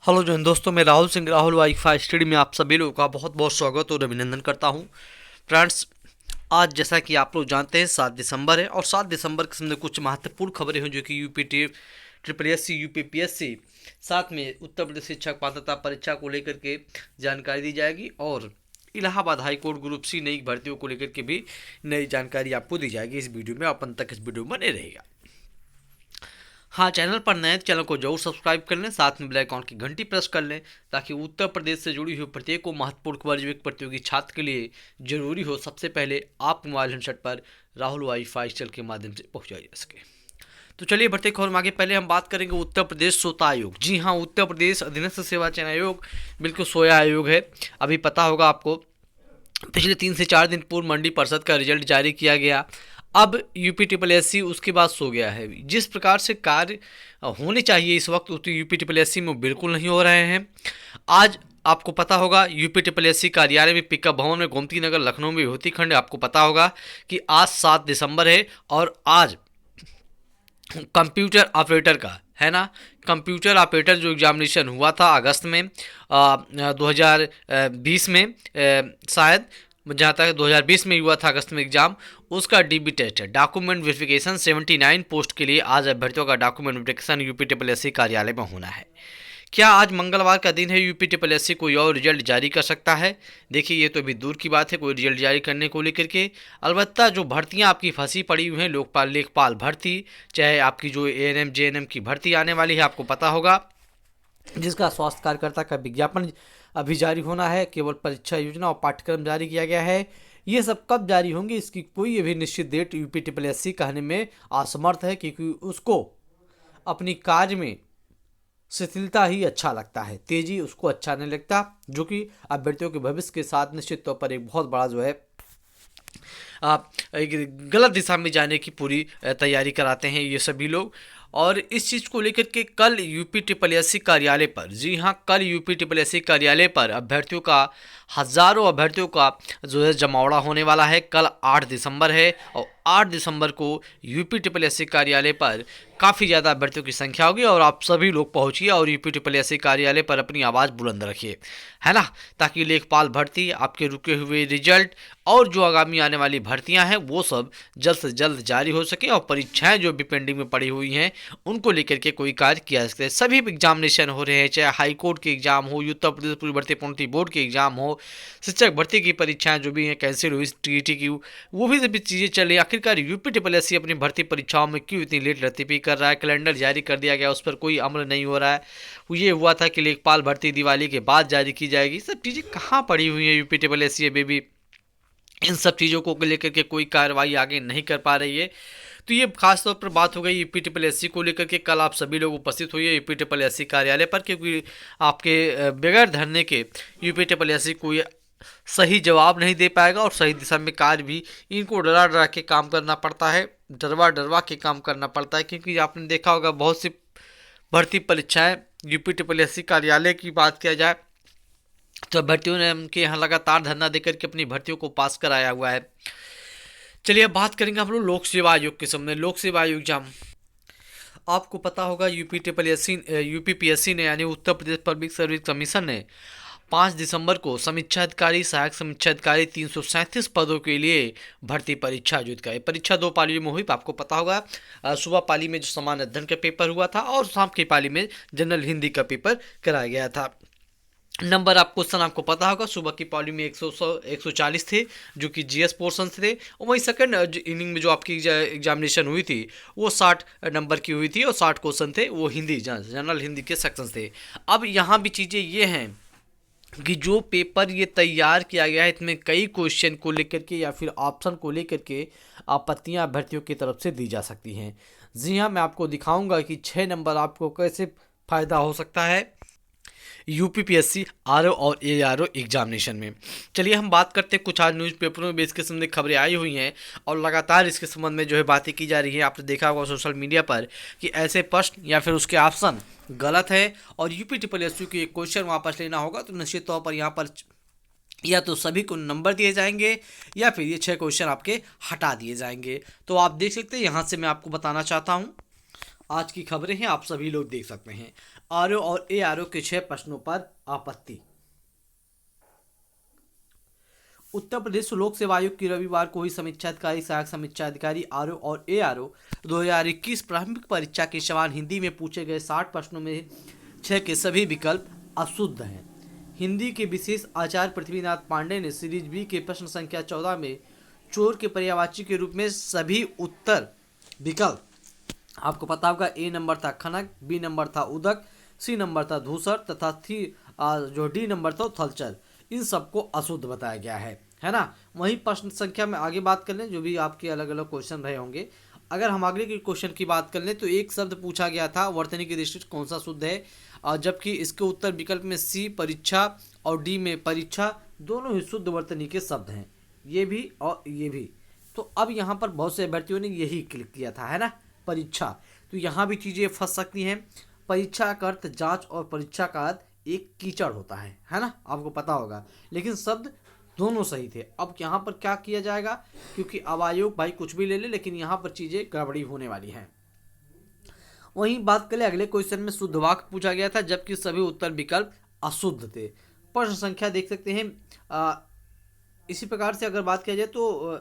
Hello Jain दोस्तों, मैं Rahul Singh Rahul wifi study में आप सभी लोगों का बहुत बहुत स्वागत और अभिनंदन करता हूं। फ्रेंड्स, आज जैसा कि आप लोग जानते हैं 7 दिसंबर है और 7 दिसंबर के समय कुछ महत्वपूर्ण खबरें हैं जो कि UPT triple S C UPPSC साथ में उत्तर प्रदेश शिक्षक पात्रता परीक्षा को लेकर के जानकारी दी जाएगी और इलाहाबाद हाईकोर्ट ग्रुप सी नई भर्तियों को लेकर के भी नई जानकारी आपको दी जाएगी। इस वीडियो में अपन तक इस वीडियो में बने रहेगा। हाँ, चैनल पर नए तो चैनल को जरूर सब्सक्राइब कर लें, साथ में बेल आइकॉन की घंटी प्रेस कर लें ताकि उत्तर प्रदेश से जुड़ी हुई प्रत्येक को महत्वपूर्ण खबर जो एक प्रतियोगी छात्र के लिए जरूरी हो सबसे पहले आप मोबाइल हैंडसेट पर राहुल वाईफाई चल के माध्यम से पहुंचाई जा सके। तो चलिए बढ़ते खबर में आगे। पहले हम बात करेंगे उत्तर प्रदेश श्रोता आयोग। जी हाँ, उत्तर प्रदेश अधीनस्थ सेवा चयन आयोग बिल्कुल सोया आयोग है। अभी पता होगा आपको, पिछले 3 से 4 दिन पूर्व मंडी परिषद का रिजल्ट जारी किया गया। अब यूपी ट्रिपल एस सी उसके बाद सो गया है। जिस प्रकार से कार्य होने चाहिए इस वक्त तो यूपी ट्रिपल एस सी में बिल्कुल नहीं हो रहे हैं। आज आपको पता होगा यूपी ट्रिपल एस सी कार्यालय में पिकअप भवन में गोमती नगर लखनऊ में विभूति खंड, आपको पता होगा कि आज 7 दिसंबर है और आज कंप्यूटर ऑपरेटर का है ना, कंप्यूटर ऑपरेटर जो एग्जामिनेशन हुआ था अगस्त में 2020 में शायद, जहाँ तक 2020 में हुआ था अगस्त में एग्जाम, उसका डीबी टेस्ट है। डॉक्यूमेंट वेरिफिकेशन 79 पोस्ट के लिए आज अभ्यर्थियों का document verification UP triple S C कार्यालय में होना है। क्या आज मंगलवार का दिन है, यूपी ट्रिपल एस सी कोई और रिजल्ट जारी कर सकता है? देखिए, ये तो अभी दूर की बात है कोई रिजल्ट जारी करने को लेकर के। अलबत्ता जो भर्तियां आपकी फंसी पड़ी हुई हैं, लोकपाल लेखपाल भर्ती, चाहे आपकी जो एएनएम जेएनएम की भर्ती आने वाली है, आपको पता होगा, जिसका स्वास्थ्य कार्यकर्ता का विज्ञापन अभी जारी होना है, केवल परीक्षा योजना और पाठ्यक्रम जारी किया गया है। ये सब कब जारी होंगी इसकी कोई अभी निश्चित date UP triple S C कहने में असमर्थ है, क्योंकि उसको अपनी कार्य में शिथिलता ही अच्छा लगता है, तेजी उसको अच्छा नहीं लगता, जो कि अभ्यर्थियों के भविष्य के साथ निश्चित तौर पर एक बहुत बड़ा जो है एक गलत दिशा में जाने की पूरी तैयारी कराते हैं ये सभी लोग। और इस चीज़ को लेकर के कल यूपी ट्रिपल एस सी कार्यालय पर, जी हाँ, कल यूपी ट्रिपल एस सी कार्यालय पर अभ्यर्थियों का, हज़ारों अभ्यर्थियों का जो है जमावड़ा होने वाला है। कल 8 दिसंबर है और 8 दिसंबर को यूपी ट्रिपल एस सी कार्यालय पर काफ़ी ज़्यादा अभ्यर्थियों की संख्या होगी और आप सभी लोग पहुँचिए और यूपी ट्रिपल एस सी कार्यालय पर अपनी आवाज़ बुलंद रखिए, है ना, ताकि लेखपाल भर्ती, आपके रुके हुए रिजल्ट और जो आगामी आने वाली भर्तियां हैं वो सब जल्द से जल्द जारी हो सके और परीक्षाएं जो भी पेंडिंग में पड़ी हुई हैं उनको लेकर के कोई कार्य किया जा सके। सभी एग्जामिनेशन हो रहे हैं, चाहे हाई कोर्ट के एग्जाम हो, उत्तर प्रदेश पूर्व भर्ती प्रोन्नति बोर्ड के एग्जाम हो, शिक्षक भर्ती की परीक्षाएं जो भी हैं कैंसिल हुई, टीईटी की, वो भी सभी चीज़ें चल रही। आखिरकार यूपी ट्रिपल एस सी अपनी भर्ती परीक्षाओं में क्यों इतनी लेट रतीफी कर रहा है? कैलेंडर जारी कर दिया गया, उस पर कोई अमल नहीं हो रहा है। ये हुआ था कि लेखपाल भर्ती दिवाली के बाद जारी की जाएगी। सब चीज़ें कहाँ पड़ी हुई हैं यूपी ट्रिपल एस सी अभी भी इन सब चीज़ों को लेकर के कोई कार्रवाई आगे नहीं कर पा रही है। तो ये खास तौर पर बात हो गई यूपी ट्रिपल एस सी को लेकर के। कल आप सभी लोग उपस्थित हुए यूपी ट्रिपल एस सी कार्यालय पर, क्योंकि आपके बगैर धरने के यूपी ट्रिपल एस सी कोई सही जवाब नहीं दे पाएगा और सही दिशा में कार्य भी इनको डरा डरा के काम करना पड़ता है, डरवा डरवा के काम करना पड़ता है। क्योंकि आपने देखा होगा बहुत सी भर्ती परीक्षाएं यूपी ट्रिपल एस सी कार्यालय की बात किया जाए तो अभ्यर्थियों ने उनके यहाँ लगातार धरना देकर के अपनी भर्तियों को पास कराया हुआ है। चलिए अब बात करेंगे हम लोग लोक सेवा आयोग के सामने। लोक सेवा आयोग एग्जाम, आपको पता होगा UP triple S C UPPSC ने यानी Uttar Pradesh public service commission ने 5 दिसंबर को समीक्षा अधिकारी, सहायक समीक्षा अधिकारी 337 पदों के लिए भर्ती परीक्षा आयोजित कराई। परीक्षा 2 पालियों में हुई, आपको पता होगा। सुबह पाली में जो सामान्य अध्ययन का पेपर हुआ था और शाम की पाली में जनरल हिंदी का पेपर कराया गया था। नंबर आप क्वेश्चन आपको पता होगा, सुबह की पाली में 140 थे जो कि जीएस पोर्शन थे, और वहीं सेकंड इनिंग में जो आपकी एग्जामिनेशन हुई थी वो 60 नंबर की हुई थी और 60 क्वेश्चन थे, वो हिंदी जनरल हिंदी के सेक्शन थे। अब यहाँ भी चीज़ें ये हैं कि जो पेपर ये तैयार किया गया है इसमें कई क्वेश्चन को लेकर के या फिर ऑप्शन को लेकर के आपत्तियां अभ्यर्थियों की तरफ से दी जा सकती हैं। जी हाँ, मैं आपको दिखाऊंगा कि 6 नंबर आपको कैसे फ़ायदा हो सकता है यूपीपीएससी आरओ और एआरओ एग्जामिनेशन में। चलिए हम बात करते हैं कुछ आज न्यूज़पेपरों में भी इसके संबंध में खबरें आई हुई हैं और लगातार इसके संबंध में जो है बातें की जा रही है। आपने देखा होगा सोशल मीडिया पर कि ऐसे प्रश्न या फिर उसके ऑप्शन गलत है और यूपी ट्रिपल एस के क्वेश्चन वापस लेना होगा तो निश्चित तौर पर यहाँ पर या तो सभी को नंबर दिए जाएंगे या फिर ये 6 क्वेश्चन आपके हटा दिए जाएंगे। तो आप देख सकते हैं, यहाँ से मैं आपको बताना चाहता हूँ आज की खबरें हैं, आप सभी लोग देख सकते हैं। आरओ और एआरओ के 6 प्रश्नों पर आपत्ति। उत्तर प्रदेश लोक सेवा आयोग की रविवार को हुई समीक्षा अधिकारी, सहायक समीक्षा अधिकारी आरओ और एआरओ 2021 प्रारंभिक परीक्षा के सवाल हिंदी में पूछे गए 60 प्रश्नों में 6 के सभी विकल्प अशुद्ध हैं। हिंदी के विशेष आचार्य पृथ्वीनाथ पांडे ने सीरीज बी के प्रश्न संख्या 14 में चोर के पर्यायवाची के रूप में सभी उत्तर विकल्प, आपको पता होगा, ए नंबर था खनक, बी नंबर था उदक, सी नंबर था धूसर तथा जो डी नंबर था थलचर, इन सबको अशुद्ध बताया गया है ना। वहीं प्रश्न संख्या में आगे बात कर लें, जो भी आपके अलग अलग क्वेश्चन रहे होंगे। अगर हम आगे के क्वेश्चन की बात कर लें तो एक शब्द पूछा गया था वर्तनी की दृष्टि से कौन सा शुद्ध है, जबकि इसके उत्तर विकल्प में सी परीक्षा और डी में परीक्षा दोनों ही शुद्ध वर्तनी के शब्द हैं, ये भी और ये भी। तो अब यहाँ पर बहुत से अभ्यर्थियों ने यही क्लिक किया था, है ना, परीक्षा। तो यहाँ भी चीज़ें फंस सकती हैं। परीक्षा का अर्थ जांच और परीक्षा का अर्थ एक कीचड़ होता है ना, आपको पता होगा, लेकिन शब्द दोनों सही थे। अब यहाँ पर क्या किया जाएगा, क्योंकि अब आयोग भाई कुछ भी ले ले, लेकिन यहाँ पर चीज़ें गड़बड़ी होने वाली हैं। वहीं बात करें अगले क्वेश्चन में शुद्ध वाक्य पूछा गया था, जबकि सभी उत्तर विकल्प अशुद्ध थे। प्रश्न संख्या देख सकते हैं। इसी प्रकार से अगर बात किया जाए तो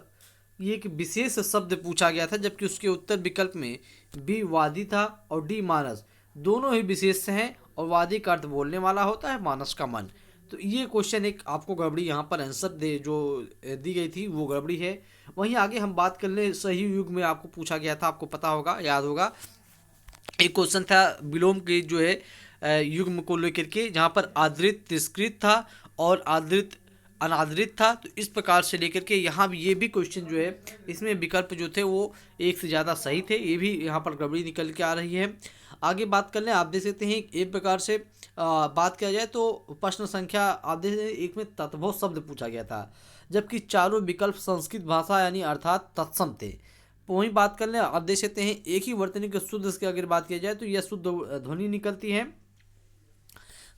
ये एक विशेष शब्द पूछा गया था, जबकि उसके उत्तर विकल्प में बी वादी था और डी मानस, दोनों ही विशेष हैं और वादी का अर्थ बोलने वाला होता है, मानस का मन। तो ये क्वेश्चन एक आपको गड़बड़ी यहाँ पर आंसर जो दी गई थी वो गड़बड़ी है। वहीं आगे हम बात कर ले, सही युग में आपको पूछा गया था, आपको पता होगा, याद होगा, एक क्वेश्चन था विलोम के जो है युग्म को लेकर के, जहाँ पर आदृत तिरस्कृत था और आदृत अनादृत था। तो इस प्रकार से लेकर के यहाँ भी ये भी क्वेश्चन जो है, इसमें विकल्प जो थे वो एक से ज़्यादा सही थे, ये भी यहाँ पर गड़बड़ी निकल के आ रही है। आगे बात कर लें, आप देख सकते हैं एक प्रकार से बात किया जाए तो प्रश्न संख्या आप देख सकते हैं एक में तत्भव शब्द पूछा गया था, जबकि चारों विकल्प संस्कृत भाषा यानी अर्थात तत्सम थे। वहीं बात कर लें, आप देख सकते हैं एक ही वर्तनी के शुद्ध की अगर बात की जाए तो यह शुद्ध ध्वनि निकलती है।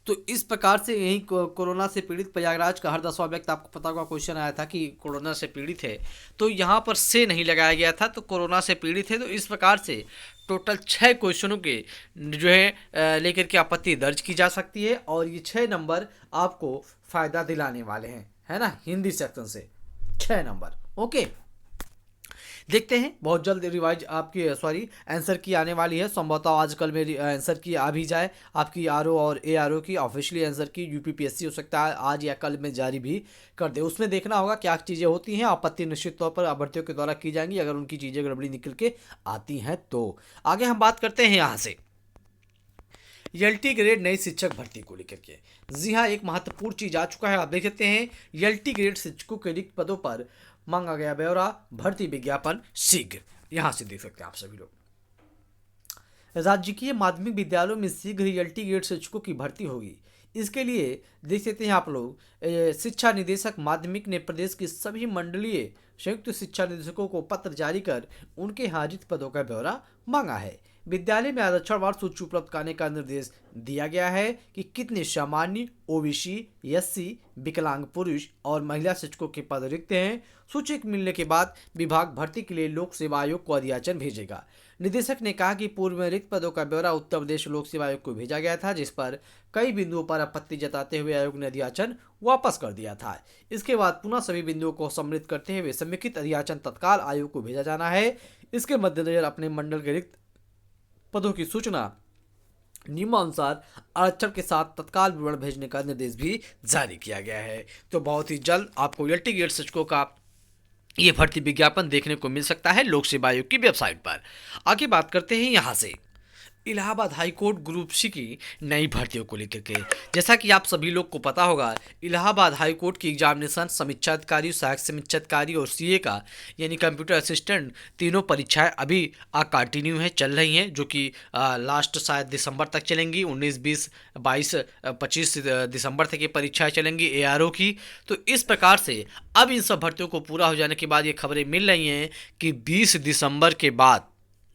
तो इस प्रकार से यही कोरोना से पीड़ित प्रयागराज का हर 10वां व्यक्ति, आपको पता होगा क्वेश्चन आया था कि कोरोना से पीड़ित है, तो यहाँ पर से नहीं लगाया गया था, तो कोरोना से पीड़ित है। तो इस प्रकार से टोटल 6 क्वेश्चनों के जो है लेकर के आपत्ति दर्ज की जा सकती है, और ये 6 नंबर आपको फ़ायदा दिलाने वाले हैं, है ना, हिंदी सेक्शन से 6 नंबर। ओके, देखते हैं बहुत जल्द रिवाइज आपकी आंसर की आने वाली है। संभवतः आजकल मेरी आंसर की आ भी जाए, आपकी आरओ और एआरओ की ऑफिशियली आंसर की यूपीपीएससी हो सकता है आज या कल में जारी भी कर दे। उसमें देखना होगा क्या चीज़ें होती हैं। आपत्ति निश्चित तौर पर अभ्यर्थियों के द्वारा की जाएंगी अगर उनकी चीज़ें गड़बड़ी निकल के आती हैं तो। आगे हम बात करते हैं यहाँ से एलटी ग्रेड नई शिक्षक भर्ती को लेकर के। जी हाँ, एक महत्वपूर्ण चीज़ आ चुका है। आप देख सकते हैं एलटी ग्रेड शिक्षकों के रिक्त पदों पर मांगा गया ब्यौरा, भर्ती विज्ञापन शीघ्र। यहां से देख सकते हैं आप सभी लोग। राजकीय माध्यमिक विद्यालयों में शीघ्र ही एलटी ग्रेड शिक्षकों की भर्ती होगी। इसके लिए देख सकते हैं आप लोग, शिक्षा निदेशक माध्यमिक ने प्रदेश के सभी मंडलीय संयुक्त शिक्षा निदेशकों को पत्र जारी कर उनके हाजित पदों का ब्यौरा मांगा है। विद्यालय में आरक्षणवार सूची उपलब्ध कराने का निर्देश दिया गया है कि कितने सामान्य, ओबीसी, एससी, विकलांग पुरुष और महिला शिक्षकों के पद रिक्त हैं। सूची मिलने के बाद विभाग भर्ती के लिए लोक सेवा आयोग को अधियाचन भेजेगा। निदेशक ने कहा कि पूर्व में रिक्त पदों का ब्यौरा उत्तर प्रदेश लोक सेवा आयोग को भेजा गया था, जिस पर कई बिंदुओं पर आपत्ति जताते हुए आयोग ने अधियाचन वापस कर दिया था। इसके बाद पुनः सभी बिंदुओं को सम्मिलित करते हुए समेकित अधियाचन तत्काल आयोग को भेजा जाना है। इसके मद्देनजर अपने मंडल के रिक्त पदों की सूचना नियमानुसार आरक्षण के साथ तत्काल विवरण भेजने का निर्देश भी जारी किया गया है। तो बहुत ही जल्द आपको एलटी ग्रेड शिक्षकों का ये भर्ती विज्ञापन देखने को मिल सकता है लोक सेवा आयोग की वेबसाइट पर। आगे बात करते हैं यहाँ से इलाहाबाद हाईकोर्ट ग्रुप सी की नई भर्तियों को लेकर के। जैसा कि आप सभी लोग को पता होगा, इलाहाबाद हाईकोर्ट की एग्जामिनेशन समीक्षा अधिकारी, सहायक समीक्षा अधिकारी और सीए का यानी कंप्यूटर असिस्टेंट तीनों परीक्षाएं अभी कंटिन्यू है, चल रही हैं, जो कि लास्ट शायद दिसंबर तक चलेंगी। 19, 20, 22, 25 दिसंबर तक ये परीक्षाएं चलेंगी एआरओ की। तो इस प्रकार से अब इन सब भर्तियों को पूरा हो जाने के बाद ये खबरें मिल रही हैं कि 20 दिसंबर के बाद,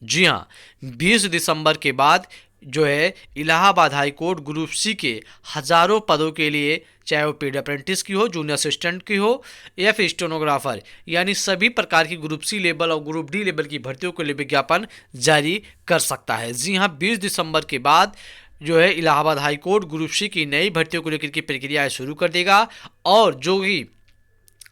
जी हाँ, 20 दिसंबर के बाद जो है इलाहाबाद हाईकोर्ट ग्रुप सी के हज़ारों पदों के लिए, चाहे वो पेड अप्रेंटिस की हो, जूनियर असिस्टेंट की हो या फिर स्टेनोग्राफर, यानी सभी प्रकार की ग्रुप सी लेवल और ग्रुप डी लेवल की भर्तियों के लिए विज्ञापन जारी कर सकता है। जी हाँ, 20 दिसंबर के बाद जो है Allahabad high court group C की नई भर्तियों को लेकर की प्रक्रिया शुरू कर देगा। और जो कि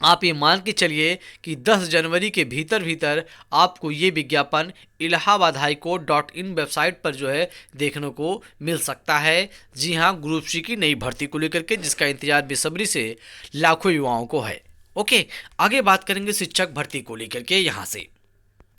आप ये मान के चलिए कि 10 जनवरी के भीतर भीतर आपको ये विज्ञापन Allahabad high court .in website पर जो है देखने को मिल सकता है। जी हाँ, ग्रुप सी की नई भर्ती को लेकर के जिसका इंतजार बेसब्री से लाखों युवाओं को है। ओके, आगे बात करेंगे शिक्षक भर्ती को लेकर के। यहाँ से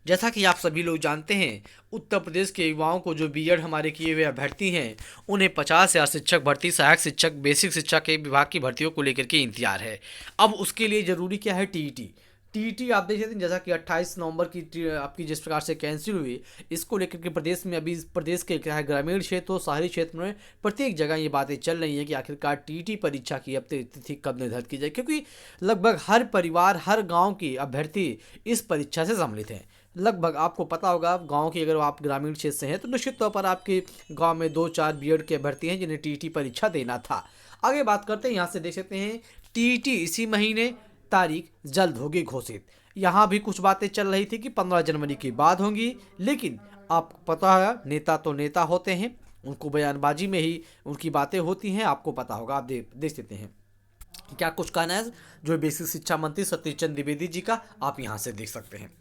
जैसा कि आप सभी लोग जानते हैं, उत्तर प्रदेश के युवाओं को जो बीएड हमारे किए हुए अभ्यर्थी हैं उन्हें 50,000 शिक्षक भर्ती, सहायक शिक्षक, बेसिक शिक्षा के विभाग की भर्तियों को लेकर के इंतजार है। अब उसके लिए ज़रूरी क्या है? टीईटी। टीईटी आप देख सकते हैं, जैसा कि 28 नवंबर की आपकी जिस प्रकार से कैंसिल हुई, इसको लेकर के प्रदेश में अभी प्रदेश के क्या है, ग्रामीण क्षेत्र हो शहरी क्षेत्र में प्रत्येक जगह ये बातें चल रही हैं कि आखिरकार टीईटी परीक्षा की अब तिथि कब निर्धारित की जाए, क्योंकि लगभग हर परिवार, हर गाँव की अभ्यर्थी इस परीक्षा से सम्मिलित हैं। लगभग आपको पता होगा, गांव की अगर आप ग्रामीण क्षेत्र से हैं तो निश्चित तौर पर आपके गांव में 2-4 बीएड के अभ्यर्थी हैं जिन्हें टीईटी परीक्षा देना था। आगे बात करते हैं, यहाँ से देख सकते हैं टीईटी इसी महीने, तारीख जल्द होगी घोषित। यहाँ भी कुछ बातें चल रही थी कि 15 जनवरी की बाद होंगी, लेकिन आपको पता है नेता तो नेता होते हैं, उनको बयानबाजी में ही उनकी बातें होती हैं। आपको पता होगा, आप देख सकते हैं क्या कुछ कहना है जो बेसिक शिक्षा मंत्री सतीश चंद्र द्विवेदी जी का, आप यहाँ से देख सकते हैं।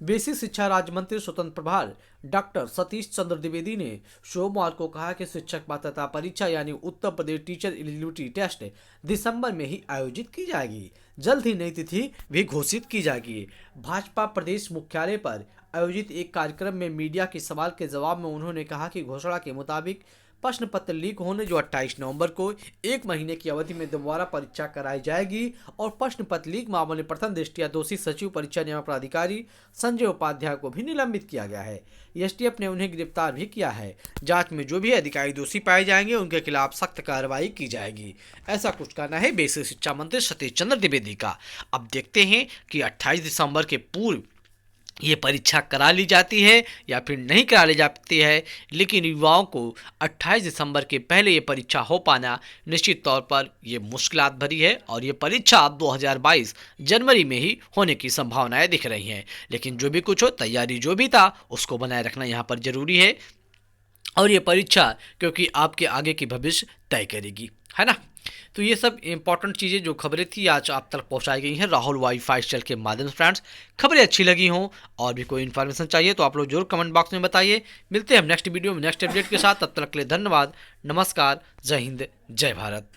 बेसिक शिक्षा राज्य मंत्री स्वतंत्र प्रभार डॉक्टर सतीश चंद्र द्विवेदी ने सोमवार को कहा कि शिक्षक पात्रता परीक्षा यानी उत्तर प्रदेश टीचर एलिजिबिलिटी टेस्ट दिसंबर में ही आयोजित की जाएगी। जल्द ही नई तिथि भी घोषित की जाएगी। भाजपा प्रदेश मुख्यालय पर आयोजित एक कार्यक्रम में मीडिया के सवाल के जवाब में उन्होंने कहा कि घोषणा के मुताबिक प्रश्न पत्र लीक होने जो 28 नवंबर को 1 महीने की अवधि में दोबारा परीक्षा कराई जाएगी और प्रश्न पत्र लीक मामले में प्रथम दृष्टया दोषी सचिव परीक्षा नियामक प्राधिकारी संजय उपाध्याय को भी निलंबित किया गया है। एसटीएफ ने उन्हें गिरफ्तार भी किया है। जांच में जो भी अधिकारी दोषी पाए जाएंगे उनके खिलाफ सख्त कार्रवाई की जाएगी। ऐसा कुछ कहना है बेसिक शिक्षा मंत्री सतीश चंद्र द्विवेदी का। अब देखते हैं कि 28 दिसंबर के पूर्व ये परीक्षा करा ली जाती है या फिर नहीं करा ली जाती है, लेकिन युवाओं को 28 दिसंबर के पहले ये परीक्षा हो पाना निश्चित तौर पर ये मुश्किलात भरी है और ये परीक्षा अब 2022 जनवरी में ही होने की संभावनाएं दिख रही हैं। लेकिन जो भी कुछ हो, तैयारी जो भी था उसको बनाए रखना यहाँ पर ज़रूरी है और ये परीक्षा क्योंकि आपके आगे की भविष्य तय करेगी, है ना। तो ये सब इंपॉर्टेंट चीज़ें जो खबरें थी आज आप तक पहुंचाई गई हैं राहुल वाईफाई चैनल के माध्यम से। फ्रेंड्स, खबरें अच्छी लगी हों और भी कोई इन्फॉर्मेशन चाहिए तो आप लोग जरूर कमेंट बॉक्स में बताइए। मिलते हैं हम नेक्स्ट वीडियो में नेक्स्ट अपडेट के साथ, तब तक के लिए धन्यवाद, नमस्कार, जय हिंद, जय भारत।